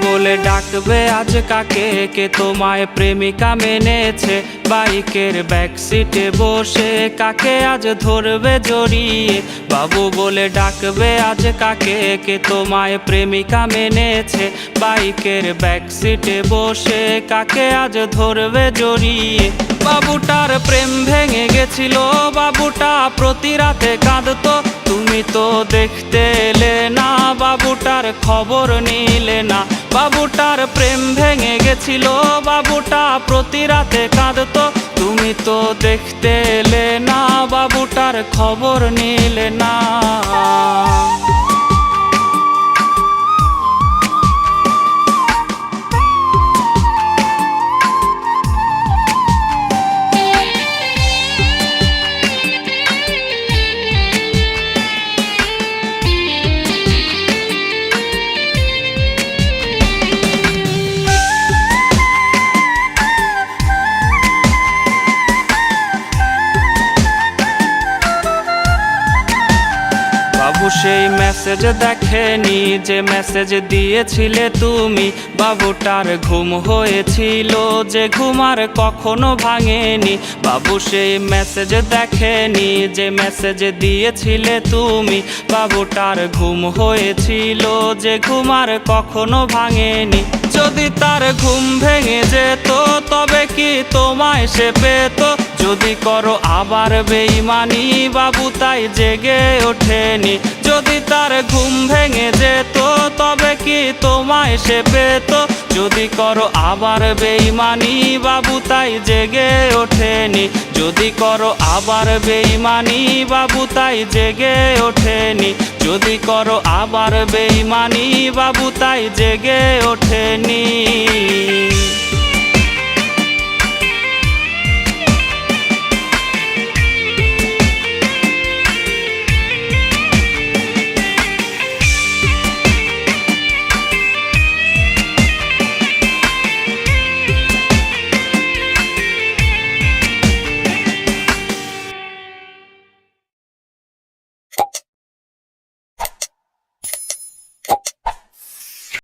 বলে ডাকবে আজ কাকে, কে তোমায় প্রেমিকা মেনেছে? বাইকের ব্যাক সিটে বসে কাকে আজ ধরবে জড়িয়ে? বাবু বলে ডাকবে আজ কাকে, কে তোমায় প্রেমিকা মেনেছে? বাইকের ব্যাক সিটে বসে কাকে আজ ধরবে জড়িয়ে? বাবুটার প্রেম ভেঙে গেছিল, বাবুটা প্রতি রাতে কাঁদতো, তুমি তো দেখতে এলে না, বাবুটার খবর নিলে না। বাবুটার প্রেম ভেঙে গেছিল, বাবুটা প্রতি রাতে কাঁদতো, তুমি তো দেখতে এলে না, বাবুটার খবর নিলে না। বাবু সেই মেসেজ দেখেনি যে মেসেজ দিয়েছিলে তুমি, বাবুটার ঘুম হয়েছিল যে ঘুম আর কখনো ভাঙেনি। বাবু সেই মেসেজ দেখেনি যে মেসেজ দিয়েছিলে তুমি, বাবুটার ঘুম হয়েছিল যে ঘুম আর কখনো ভাঙেনি। যদি তার ঘুম ভেঙে যেত তবে কি তোমায় সে পেত? যদি করো আবার বেঈমানি, বাবু তাই জেগে ওঠেনি। যদি তার ঘুম ভেঙে যেত তবে কি তোমায় সে পেত? যদি করো আবার বেঈমানি, বাবু তাই জেগে ওঠেনি। যদি করো আবার বেঈমানি, বাবু তাই জেগে ওঠেনি। যদি করো আবার বেঈমানি, বাবু তাই জেগে ওঠেনি।